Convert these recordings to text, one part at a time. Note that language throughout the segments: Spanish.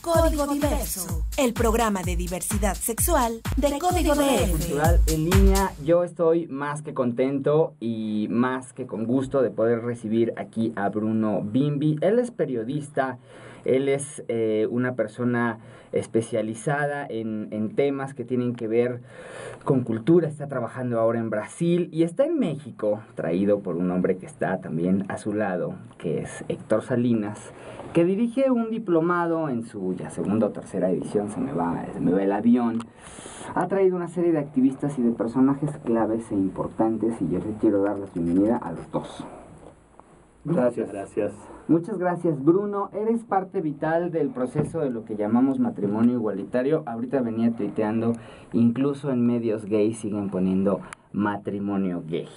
Código Diverso, el programa de diversidad sexual de Código DF. Cultural en línea, yo estoy más que contento y más que con gusto de poder recibir aquí a Bruno Bimbi. Él es periodista, él es una persona especializada en temas que tienen que ver con cultura, está trabajando ahora en Brasil y está en México, traído por un hombre que está también a su lado, que es Héctor Salinas, que dirige un diplomado en su ya segunda o tercera edición, se me va el avión. Ha traído una serie de activistas y de personajes claves e importantes y yo le quiero dar la bienvenida a los dos. Gracias. Muchas gracias, Bruno. Eres parte vital del proceso de lo que llamamos matrimonio igualitario. Ahorita venía tuiteando, incluso en medios gays siguen poniendo matrimonio gay.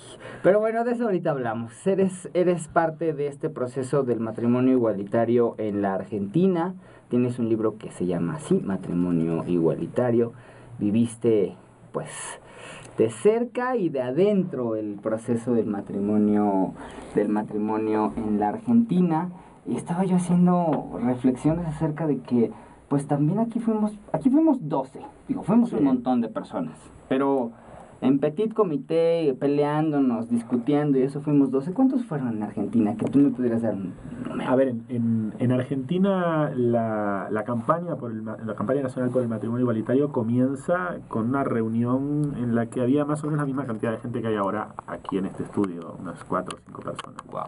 Pero bueno, de eso ahorita hablamos. Eres parte de este proceso del matrimonio igualitario en la Argentina. Tienes un libro que se llama así, Matrimonio Igualitario. Viviste, pues, de cerca y de adentro el proceso del matrimonio en la Argentina. Y estaba yo haciendo reflexiones acerca de que, pues también aquí fuimos 12. Fuimos un montón de personas. Pero en petit comité, peleándonos, discutiendo, y eso fuimos 12. ¿Cuántos fueron en Argentina? Que tú me pudieras dar un número. A ver, en Argentina la campaña nacional por el matrimonio igualitario comienza con una reunión en la que había más o menos la misma cantidad de gente que hay ahora aquí en este estudio, unas 4 o 5 personas. Wow.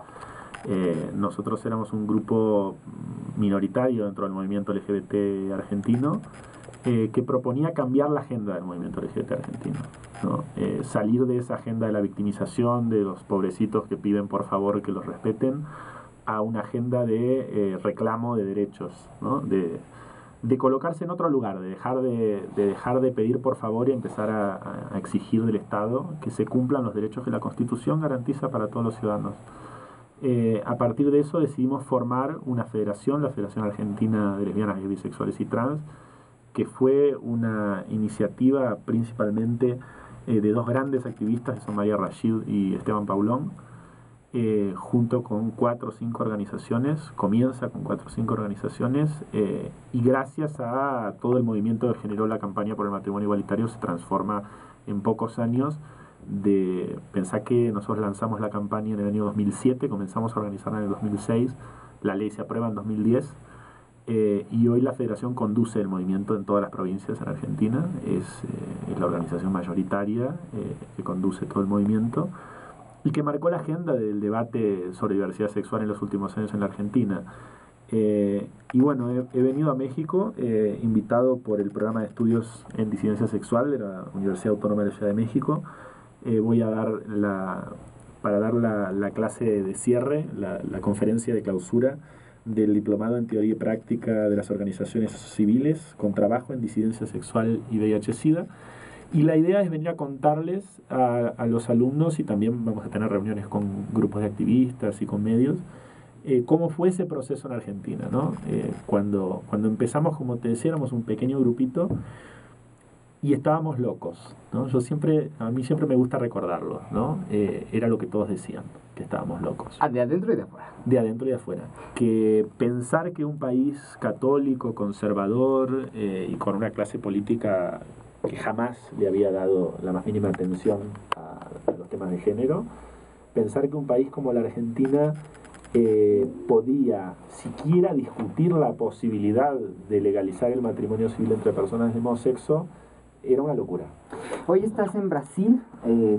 Nosotros éramos un grupo minoritario dentro del movimiento LGBT argentino, que proponía cambiar la agenda del movimiento LGBT argentino, ¿no? Salir de esa agenda de la victimización, de los pobrecitos que piden por favor que los respeten, a una agenda de reclamo de derechos, ¿no? De colocarse en otro lugar, de dejar de pedir por favor y empezar a exigir del Estado que se cumplan los derechos que la Constitución garantiza para todos los ciudadanos. A partir de eso decidimos formar una federación, la Federación Argentina de Lesbianas, Gays, Bisexuales y Trans, que fue una iniciativa principalmente de 2 grandes activistas, que son María Rashid y Esteban Paulón, junto con 4 o 5 organizaciones, comienza con 4 o 5 organizaciones, y gracias a todo el movimiento que generó la campaña por el matrimonio igualitario se transforma en pocos años. Pensá que nosotros lanzamos la campaña en el año 2007, comenzamos a organizarla en el 2006, la ley se aprueba en 2010, y hoy la federación conduce el movimiento en todas las provincias en Argentina, es la organización mayoritaria que conduce todo el movimiento y que marcó la agenda del debate sobre diversidad sexual en los últimos años en la Argentina. Y bueno, he venido a México invitado por el programa de estudios en disidencia sexual de la Universidad Autónoma de la Ciudad de México. Voy a dar la clase de cierre, la conferencia de clausura del Diplomado en Teoría y Práctica de las Organizaciones Civiles con trabajo en disidencia sexual y VIH-Sida. Y la idea es venir a contarles a los alumnos, y también vamos a tener reuniones con grupos de activistas y con medios, cómo fue ese proceso en Argentina, ¿no? Cuando empezamos, como te decía, éramos un pequeño grupito y estábamos locos, ¿no? A mí siempre me gusta recordarlo, ¿no? Era lo que todos decían, que estábamos locos. De adentro y de afuera. De adentro y de afuera. Que pensar que un país católico, conservador y con una clase política que jamás le había dado la más mínima atención a los temas de género, pensar que un país como la Argentina podía siquiera discutir la posibilidad de legalizar el matrimonio civil entre personas del mismo sexo, era una locura. Hoy estás en Brasil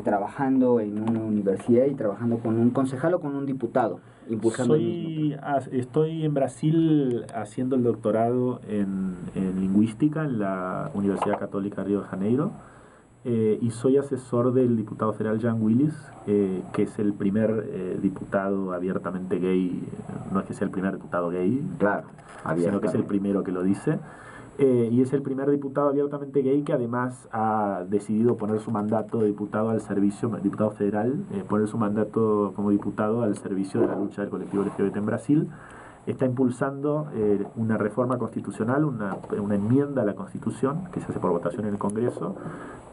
trabajando en una universidad y trabajando con un concejal o con un diputado, impulsando Estoy en Brasil haciendo el doctorado en lingüística en la Universidad Católica de Río de Janeiro, y soy asesor del diputado federal Jean Willis, que es el primer diputado abiertamente gay. No es que sea el primer diputado gay, claro, sino que es el primero que lo dice. Y es el primer diputado abiertamente gay que además ha decidido poner su mandato de diputado al servicio, diputado federal, poner su mandato como diputado al servicio de la lucha del colectivo LGBT en Brasil. Está impulsando una reforma constitucional, una enmienda a la Constitución que se hace por votación en el Congreso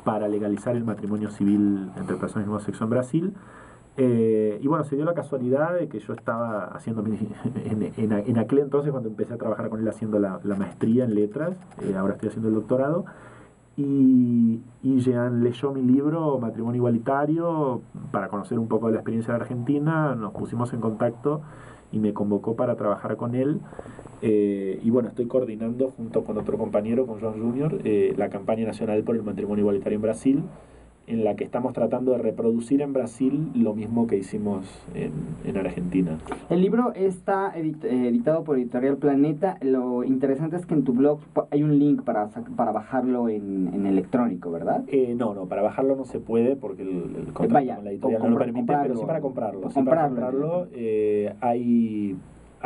para legalizar el matrimonio civil entre personas del mismo sexo en Brasil. Y bueno, se dio la casualidad de que yo estaba haciendo en aquel entonces, cuando empecé a trabajar con él haciendo la maestría en letras, ahora estoy haciendo el doctorado, y Jean leyó mi libro Matrimonio Igualitario para conocer un poco de la experiencia de Argentina, nos pusimos en contacto y me convocó para trabajar con él. Y bueno, estoy coordinando junto con otro compañero, con Joan Junior, la campaña nacional por el matrimonio igualitario en Brasil, en la que estamos tratando de reproducir en Brasil lo mismo que hicimos en Argentina. El libro está editado por Editorial Planeta. Lo interesante es que en tu blog hay un link para bajarlo en electrónico, ¿verdad? No, para bajarlo no se puede porque el contrato con la editorial no lo permite, pero sí para comprarlo.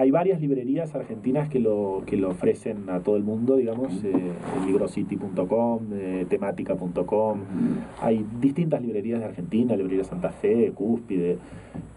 Hay varias librerías argentinas que lo ofrecen a todo el mundo, digamos, librocity.com, temática.com. Hay distintas librerías de Argentina, librería Santa Fe, Cúspide,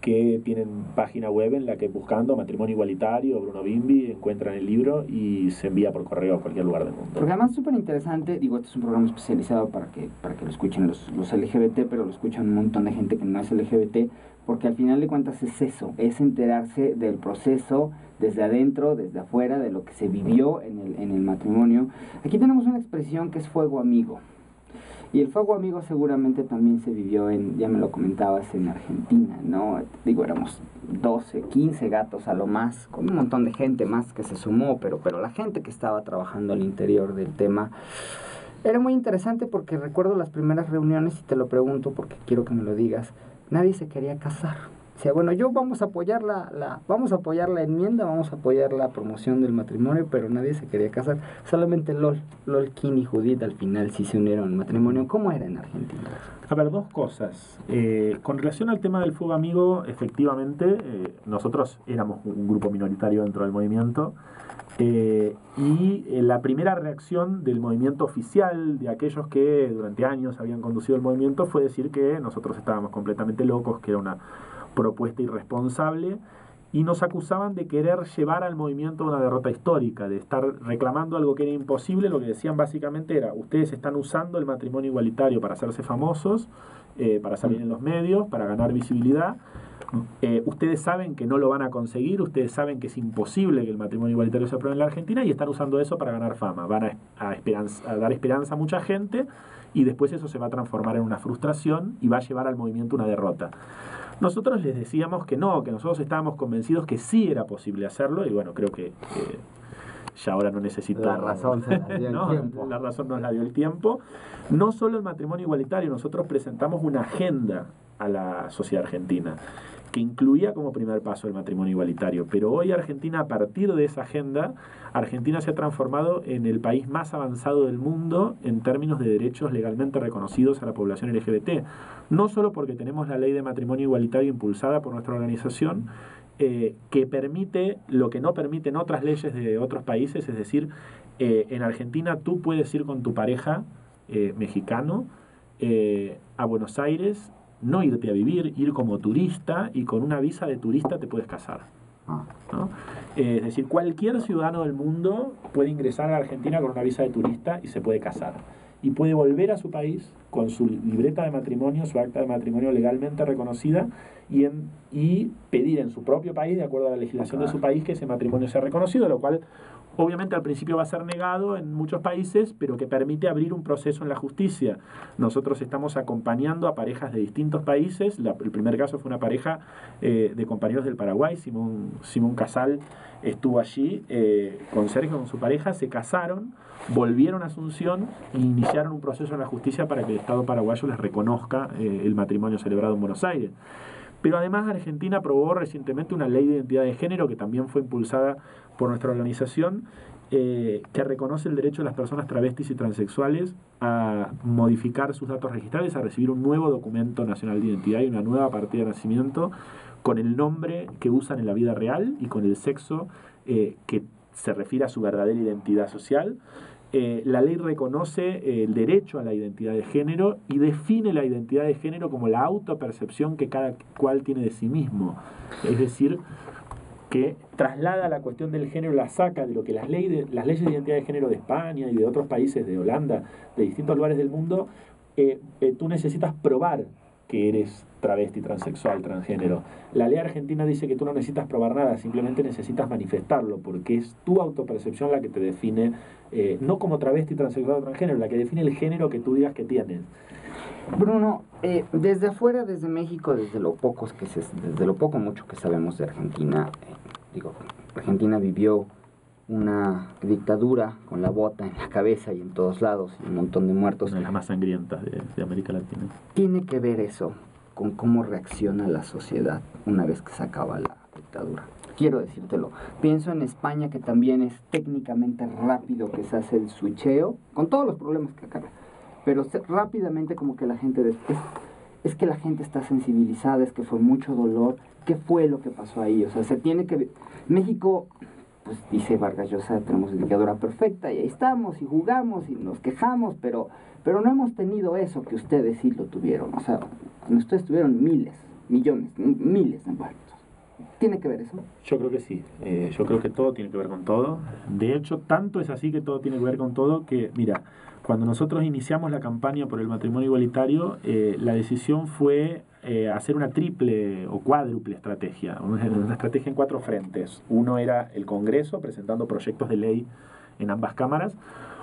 que tienen página web en la que buscando Matrimonio Igualitario, Bruno Bimbi, encuentran el libro y se envía por correo a cualquier lugar del mundo. Porque además es súper interesante, digo, este es un programa especializado para que lo escuchen los LGBT, pero lo escuchan un montón de gente que no es LGBT, porque al final de cuentas es eso, es enterarse del proceso desde adentro, desde afuera, de lo que se vivió en el matrimonio. Aquí tenemos una expresión que es fuego amigo. Y el fuego amigo seguramente también se vivió ya me lo comentabas, en Argentina, ¿no? Digo, éramos 12, 15 gatos a lo más, con un montón de gente más que se sumó, pero la gente que estaba trabajando al interior del tema era muy interesante, porque recuerdo las primeras reuniones, y te lo pregunto porque quiero que me lo digas, nadie se quería casar. O sea, bueno, vamos a apoyar vamos a apoyar la enmienda, vamos a apoyar la promoción del matrimonio, pero nadie se quería casar. Solamente Lol, Kim y Judith al final sí se unieron al matrimonio. ¿Cómo era en Argentina? A ver, dos cosas. Con relación al tema del fuego amigo, efectivamente, nosotros éramos un grupo minoritario dentro del movimiento. Y la primera reacción del movimiento oficial, de aquellos que durante años habían conducido el movimiento, fue decir que nosotros estábamos completamente locos, que era una propuesta irresponsable, y nos acusaban de querer llevar al movimiento a una derrota histórica, de estar reclamando algo que era imposible. Lo que decían básicamente era: ustedes están usando el matrimonio igualitario para hacerse famosos, para salir en los medios, para ganar visibilidad. Ustedes saben que no lo van a conseguir, ustedes saben que es imposible que el matrimonio igualitario se apruebe en la Argentina, y están usando eso para ganar fama. Van a dar esperanza a mucha gente, y después eso se va a transformar en una frustración y va a llevar al movimiento una derrota. Nosotros les decíamos que no, que nosotros estábamos convencidos que sí era posible hacerlo, y bueno, creo que ya ahora no necesito... La razón se la dio el tiempo. La razón nos la dio el tiempo. No solo el matrimonio igualitario, nosotros presentamos una agenda a la sociedad argentina que incluía como primer paso el matrimonio igualitario. Pero hoy Argentina, a partir de esa agenda, Argentina se ha transformado en el país más avanzado del mundo en términos de derechos legalmente reconocidos a la población LGBT. No solo porque tenemos la ley de matrimonio igualitario impulsada por nuestra organización, que permite lo que no permiten otras leyes de otros países, es decir, en Argentina tú puedes ir con tu pareja mexicano a Buenos Aires, no irte a vivir, ir como turista, y con una visa de turista te puedes casar, ¿no? Es decir, cualquier ciudadano del mundo puede ingresar a Argentina con una visa de turista y se puede casar. Y puede volver a su país con su libreta de matrimonio, su acta de matrimonio legalmente reconocida, y pedir en su propio país, de acuerdo a la legislación de su país, que ese matrimonio sea reconocido, lo cual obviamente al principio va a ser negado en muchos países, pero que permite abrir un proceso en la justicia. Nosotros estamos acompañando a parejas de distintos países. El primer caso fue una pareja de compañeros del Paraguay. Simón Casal estuvo allí con Sergio, con su pareja, se casaron, volvieron a Asunción e iniciaron un proceso en la justicia para que el Estado paraguayo les reconozca el matrimonio celebrado en Buenos Aires. Pero además Argentina aprobó recientemente una ley de identidad de género, que también fue impulsada por nuestra organización, que reconoce el derecho de las personas travestis y transexuales a modificar sus datos registrales, a recibir un nuevo documento nacional de identidad y una nueva partida de nacimiento con el nombre que usan en la vida real y con el sexo que se refiere a su verdadera identidad social. La ley reconoce el derecho a la identidad de género y define la identidad de género como la autopercepción que cada cual tiene de sí mismo. Es decir, que traslada la cuestión del género, la saca de lo que las leyes de identidad de género de España y de otros países, de Holanda, de distintos lugares del mundo, tú necesitas probar que eres travesti, transexual, transgénero. La ley argentina dice que tú no necesitas probar nada, simplemente necesitas manifestarlo, porque es tu autopercepción la que te define, no como travesti, transexual o transgénero, la que define el género que tú digas que tienes. Bruno, desde afuera, desde México, desde lo poco mucho que sabemos de Argentina, Argentina vivió una dictadura con la bota en la cabeza y en todos lados, y un montón de muertos. Una de las más sangrientas de América Latina. ¿Tiene que ver eso con cómo reacciona la sociedad una vez que se acaba la dictadura? Quiero decírtelo. Pienso en España, que también es técnicamente rápido que se hace el switcheo, con todos los problemas que acaba. Pero rápidamente como que la gente después... Es que la gente está sensibilizada, es que fue mucho dolor. ¿Qué fue lo que pasó ahí? O sea, se tiene que... México... Pues dice Vargas Llosa, tenemos dictadura perfecta y ahí estamos y jugamos y nos quejamos, pero no hemos tenido eso que ustedes sí lo tuvieron. O sea, ustedes tuvieron miles de muertos. ¿Tiene que ver eso? Yo creo que sí. Yo creo que todo tiene que ver con todo. De hecho, tanto es así que todo tiene que ver con todo que, mira, cuando nosotros iniciamos la campaña por el matrimonio igualitario, la decisión fue hacer una triple o cuádruple estrategia, una estrategia en 4 frentes. Uno era el Congreso, presentando proyectos de ley en ambas cámaras.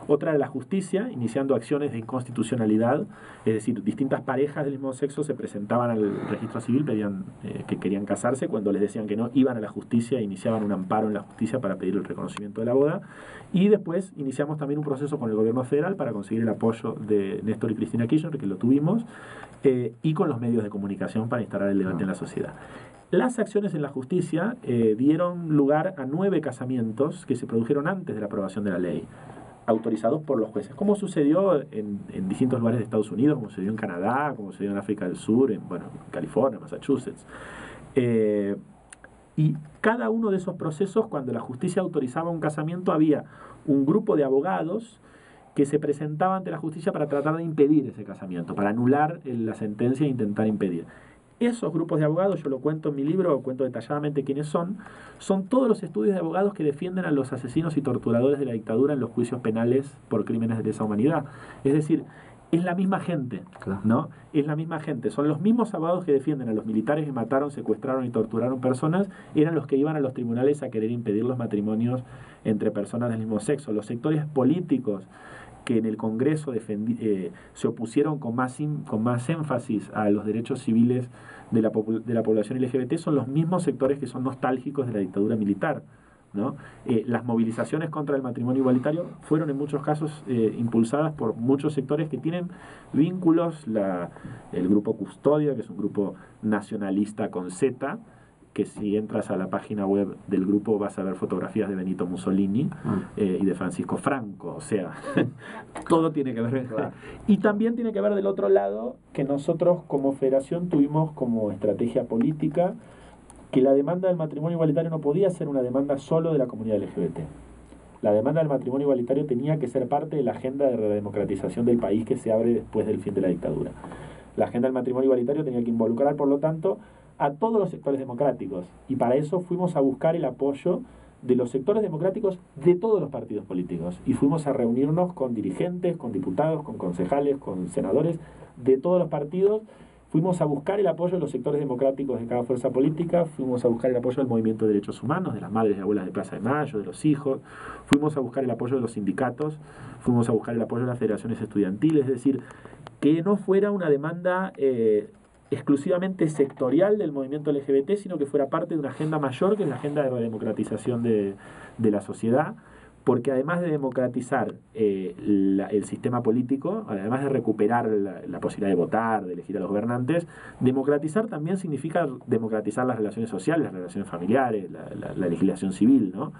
Otra era la justicia, iniciando acciones de inconstitucionalidad, es decir, distintas parejas del mismo sexo se presentaban al registro civil, pedían que querían casarse, cuando les decían que no, iban a la justicia e iniciaban un amparo en la justicia para pedir el reconocimiento de la boda. Y después iniciamos también un proceso con el gobierno federal para conseguir el apoyo de Néstor y Cristina Kirchner, que lo tuvimos, y con los medios de comunicación para instalar el debate en la sociedad. Las acciones en la justicia dieron lugar a 9 casamientos que se produjeron antes de la aprobación de la ley, autorizados por los jueces, como sucedió en distintos lugares de Estados Unidos, como sucedió en Canadá, como sucedió en África del Sur, en California, Massachusetts. Y cada uno de esos procesos, cuando la justicia autorizaba un casamiento, había un grupo de abogados que se presentaba ante la justicia para tratar de impedir ese casamiento, para anular la sentencia e intentar impedir. Esos grupos de abogados, yo lo cuento en mi libro, cuento detalladamente quiénes son todos los estudios de abogados que defienden a los asesinos y torturadores de la dictadura en los juicios penales por crímenes de lesa humanidad. Es decir, es la misma gente, ¿no? Es la misma gente. Son los mismos abogados que defienden a los militares que mataron, secuestraron y torturaron personas, eran los que iban a los tribunales a querer impedir los matrimonios entre personas del mismo sexo. Los sectores políticos que en el Congreso se opusieron con más énfasis a los derechos civiles de la población LGBT son los mismos sectores que son nostálgicos de la dictadura militar, ¿no? Las movilizaciones contra el matrimonio igualitario fueron en muchos casos impulsadas por muchos sectores que tienen vínculos, el grupo Custodia, que es un grupo nacionalista con Z, que si entras a la página web del grupo vas a ver fotografías de Benito Mussolini y de Francisco Franco, o sea, todo tiene que ver. Y también tiene que ver del otro lado que nosotros como federación tuvimos como estrategia política que la demanda del matrimonio igualitario no podía ser una demanda solo de la comunidad LGBT. La demanda del matrimonio igualitario tenía que ser parte de la agenda de redemocratización del país que se abre después del fin de la dictadura. La agenda del matrimonio igualitario tenía que involucrar, por lo tanto, a todos los sectores democráticos. Y para eso fuimos a buscar el apoyo de los sectores democráticos de todos los partidos políticos. Y fuimos a reunirnos con dirigentes, con diputados, con concejales, con senadores de todos los partidos. Fuimos a buscar el apoyo de los sectores democráticos de cada fuerza política, fuimos a buscar el apoyo del movimiento de derechos humanos, de las madres y abuelas de Plaza de Mayo, de los hijos, fuimos a buscar el apoyo de los sindicatos, fuimos a buscar el apoyo de las federaciones estudiantiles, es decir, que no fuera una demanda exclusivamente sectorial del movimiento LGBT, sino que fuera parte de una agenda mayor, que es la agenda de redemocratización de la sociedad, porque además de democratizar el sistema político, además de recuperar la posibilidad de votar, de elegir a los gobernantes, democratizar también significa democratizar las relaciones sociales, las relaciones familiares, la legislación civil, ¿no?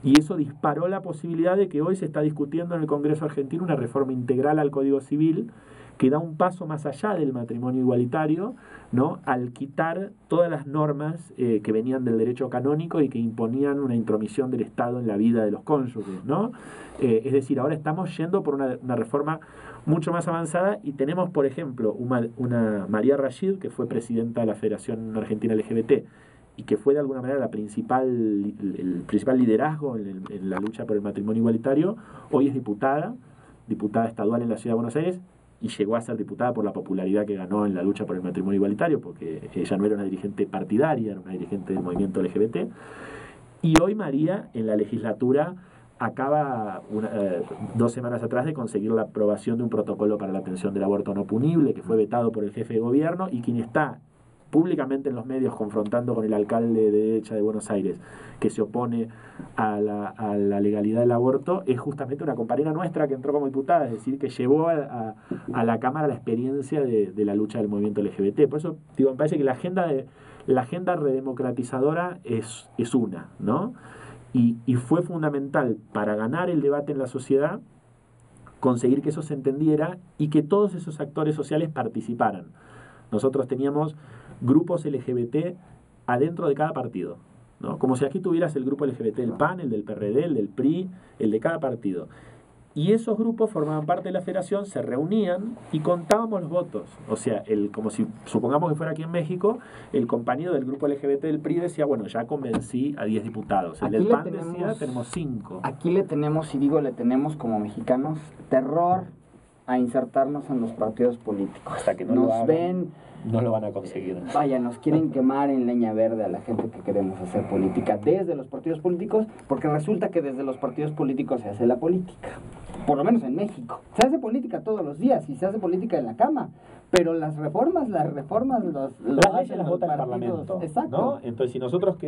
Y eso disparó la posibilidad de que hoy se está discutiendo en el Congreso argentino una reforma integral al Código Civil que da un paso más allá del matrimonio igualitario, ¿no? Al quitar todas las normas que venían del derecho canónico y que imponían una intromisión del Estado en la vida de los cónyuges, ¿no? Es decir, ahora estamos yendo por una reforma mucho más avanzada y tenemos, por ejemplo, una María Rashid, que fue presidenta de la Federación Argentina LGBT y que fue de alguna manera el principal liderazgo en la lucha por el matrimonio igualitario, hoy es diputada estadual en la Ciudad de Buenos Aires, y llegó a ser diputada por la popularidad que ganó en la lucha por el matrimonio igualitario, porque ella no era una dirigente partidaria, era una dirigente del movimiento LGBT. Y hoy María, en la legislatura, acaba 2 semanas atrás de conseguir la aprobación de un protocolo para la atención del aborto no punible, que fue vetado por el jefe de gobierno, y quien está públicamente en los medios confrontando con el alcalde de derecha de Buenos Aires, que se opone a la legalidad del aborto, es justamente una compañera nuestra que entró como diputada, es decir, que llevó a la Cámara la experiencia de la lucha del movimiento LGBT. Por eso, digo, me parece que la agenda redemocratizadora es una, ¿no? Y fue fundamental para ganar el debate en la sociedad, conseguir que eso se entendiera y que todos esos actores sociales participaran. Nosotros teníamos grupos LGBT adentro de cada partido, ¿no? Como si aquí tuvieras el grupo LGBT del PAN, el del PRD, el del PRI, el de cada partido. Y esos grupos formaban parte de la federación, se reunían y contábamos los votos. O sea, como si supongamos que fuera aquí en México, el compañero del grupo LGBT del PRI decía, bueno, ya convencí a 10 diputados. El del PAN decía, tenemos 5. Aquí le tenemos, y digo le tenemos como mexicanos, terror a insertarnos en los partidos políticos. Hasta que no nos lo hagan, ven, no lo van a conseguir. Vaya, nos quieren quemar en leña verde a la gente que queremos hacer política desde los partidos políticos, porque resulta que desde los partidos políticos se hace la política. Por lo menos en México. Se hace política todos los días y se hace política en la cama. Pero las reformas las leyes las vota el Parlamento. Exacto. ¿No? Entonces, si nosotros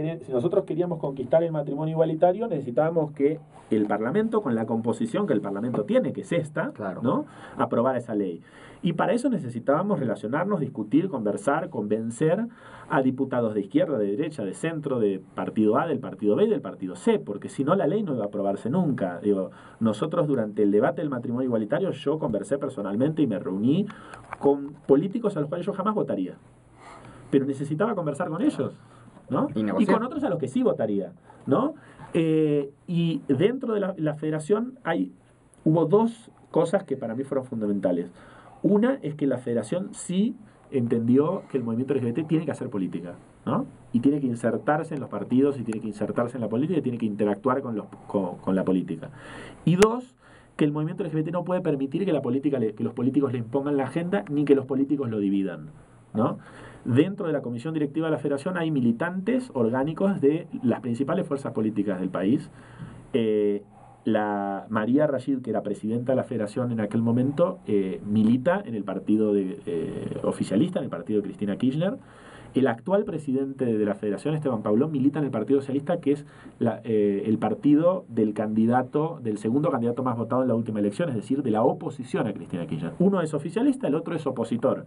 queríamos conquistar el matrimonio igualitario, necesitábamos que el Parlamento, con la composición que el Parlamento tiene, que es esta, claro, ¿no?, aprobara esa ley. Y para eso necesitábamos relacionarnos, discutir, conversar, convencer a diputados de izquierda, de derecha, de centro, de partido A, del partido B y del partido C, porque si no la ley no iba a aprobarse nunca. Digo, nosotros durante el debate del matrimonio igualitario yo conversé personalmente y me reuní con políticos a los cuales yo jamás votaría. Pero necesitaba conversar con ellos, ¿no? Y con otros a los que sí votaría, ¿no? Y dentro de la federación hubo 2 cosas que para mí fueron fundamentales. Una es que la federación sí entendió que el movimiento LGBT tiene que hacer política, ¿no? Y tiene que insertarse en los partidos, y tiene que insertarse en la política, y tiene que interactuar con la política. Y 2, que el movimiento LGBT no puede permitir que que los políticos le impongan la agenda, ni que los políticos lo dividan, ¿no? Dentro de la comisión directiva de la federación hay militantes orgánicos de las principales fuerzas políticas del país. La María Rashid, que era presidenta de la federación en aquel momento, milita en el partido oficialista, en el partido de Cristina Kirchner. El actual presidente de la federación, Esteban Paulón, milita en el Partido Socialista, que es el partido del segundo candidato más votado en la última elección, es decir, de la oposición a Cristina Kirchner. Uno es oficialista, el otro es opositor.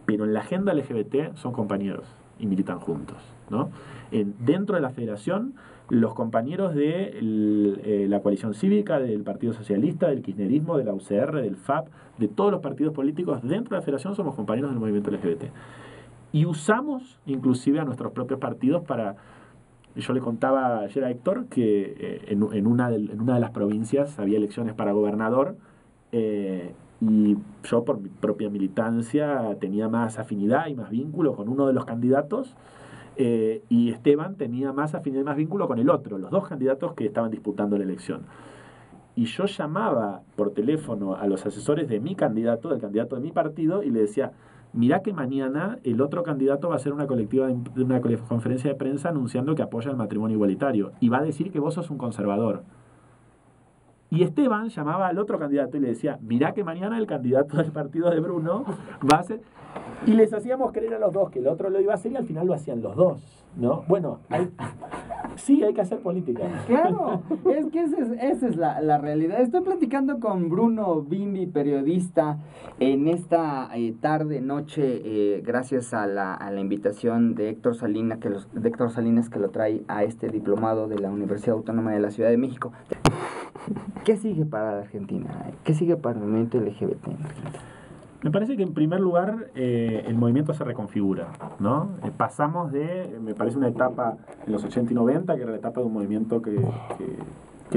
Pero en la agenda LGBT son compañeros y militan juntos, ¿no? Dentro de la federación, los compañeros de la coalición cívica, del Partido Socialista, del kirchnerismo, de la UCR, del FAP, de todos los partidos políticos dentro de la federación somos compañeros del movimiento LGBT. Y usamos inclusive a nuestros propios partidos para... Yo le contaba ayer a Héctor que en una de las provincias había elecciones para gobernador, y yo por mi propia militancia tenía más afinidad y más vínculo con uno de los candidatos, y Esteban tenía más afinidad y más vínculo con el otro, los 2 candidatos que estaban disputando la elección. Y yo llamaba por teléfono a los asesores de mi candidato, del candidato de mi partido, y le decía, mirá que mañana el otro candidato va a hacer una conferencia de prensa anunciando que apoya el matrimonio igualitario, y va a decir que vos sos un conservador. Y Esteban llamaba al otro candidato y le decía, mirá que mañana el candidato del partido de Bruno va a hacer... Y les hacíamos creer a los 2 que el otro lo iba a hacer, y al final lo hacían los 2, ¿no? Bueno, sí, hay que hacer política. Claro, es que esa es la realidad. Estoy platicando con Bruno Bimbi, periodista, en esta tarde, noche, gracias a la invitación de Héctor Salinas, que lo trae a este diplomado de la Universidad Autónoma de la Ciudad de México. ¿Qué sigue para la Argentina? ¿Qué sigue para el movimiento LGBT en Argentina? Me parece que en primer lugar el movimiento se reconfigura, ¿no? Pasamos me parece una etapa en los 80 y 90, que era la etapa de un movimiento que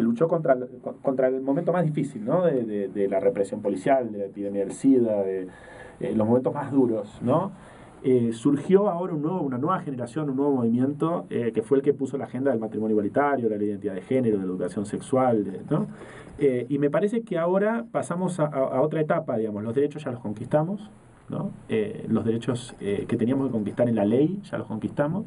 luchó contra el momento más difícil, ¿no? De la represión policial, de la epidemia del SIDA, de los momentos más duros, ¿no? surgió ahora una nueva generación, un nuevo movimiento que fue el que puso la agenda del matrimonio igualitario, de la identidad de género, de la educación sexual, ¿no? Y me parece que ahora pasamos a otra etapa, digamos, los derechos ya los conquistamos, ¿no? Los derechos que teníamos que conquistar en la ley ya los conquistamos.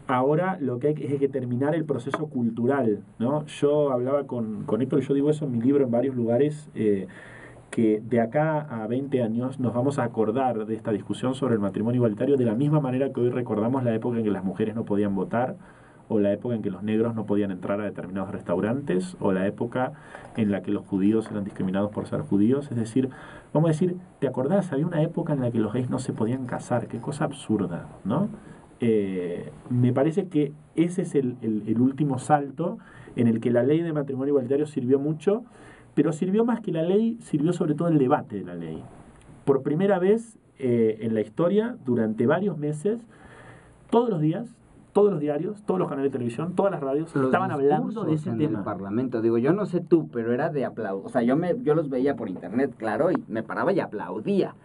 Ahora lo que hay es que terminar el proceso cultural, ¿no? Yo hablaba con Héctor, y yo digo eso en mi libro en varios lugares, que de acá a 20 años nos vamos a acordar de esta discusión sobre el matrimonio igualitario de la misma manera que hoy recordamos la época en que las mujeres no podían votar, o la época en que los negros no podían entrar a determinados restaurantes, o la época en la que los judíos eran discriminados por ser judíos. Es decir, vamos a decir, ¿te acordás? Había una época en la que los gays no se podían casar. Qué cosa absurda, ¿no? Me parece que ese es el último salto en el que la ley de matrimonio igualitario sirvió mucho, pero sirvió más que la ley, sirvió sobre todo el debate de la ley. Por primera vez en la historia, durante varios meses, todos los días, todos los diarios, todos los canales de televisión, todas las radios estaban hablando de ese tema. En el Parlamento, digo, yo no sé tú, pero era de aplauso. O sea, yo los veía por internet, claro, y me paraba y aplaudía.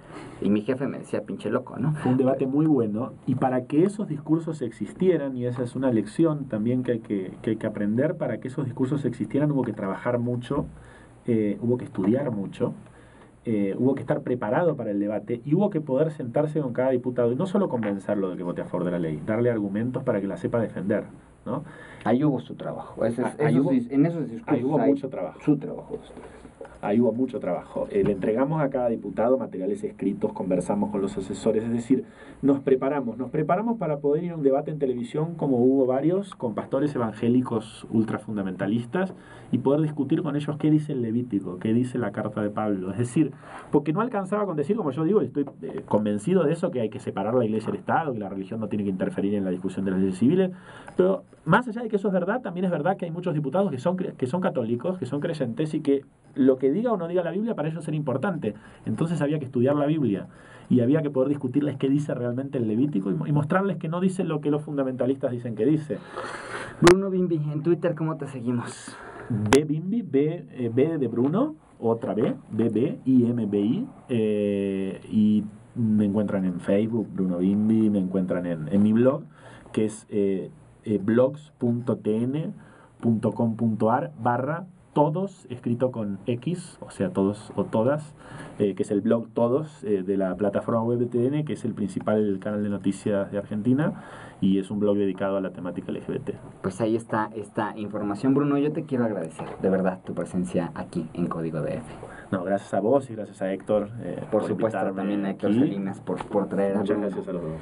Y mi jefe me decía, pinche loco, ¿no? Fue un debate muy bueno. Y para que esos discursos existieran, y esa es una lección también que hay que aprender, para que esos discursos existieran hubo que trabajar mucho, hubo que estudiar mucho, hubo que estar preparado para el debate y hubo que poder sentarse con cada diputado y no solo convencerlo de que vote a favor de la ley, darle argumentos para que la sepa defender, ¿no? Ahí hubo su trabajo. En esos discursos ahí hubo mucho trabajo. Su trabajo. Ahí hubo mucho trabajo. Le entregamos a cada diputado materiales escritos, conversamos con los asesores, es decir, nos preparamos para poder ir a un debate en televisión, como hubo varios, con pastores evangélicos ultrafundamentalistas, y poder discutir con ellos qué dice el Levítico, qué dice la carta de Pablo. Es decir, porque no alcanzaba con decir, como yo digo, y estoy convencido de eso, que hay que separar la iglesia del Estado, que la religión no tiene que interferir en la discusión de las leyes civiles, pero más allá de que eso es verdad, también es verdad que hay muchos diputados que son católicos, que son creyentes, y que lo que diga o no diga la Biblia para ellos era importante. Entonces había que estudiar la Biblia y había que poder discutirles qué dice realmente el Levítico y mostrarles que no dice lo que los fundamentalistas dicen que dice. Bruno Bimbi, en Twitter, ¿cómo te seguimos? B Bimbi, B de Bruno, otra B, BBIMBI, y me encuentran en Facebook, Bruno Bimbi, me encuentran en mi blog, que es blogs.tn.com.ar/ todos, escrito con X, o sea, todos o todas, que es el blog Todos de la plataforma web de TN, que es el principal canal de noticias de Argentina, y es un blog dedicado a la temática LGBT. Pues ahí está esta información, Bruno. Yo te quiero agradecer, de verdad, tu presencia aquí en Código DF. No, gracias a vos y gracias a Héctor. Por supuesto, también a Héctor Salinas por traer Muchas gracias a los dos.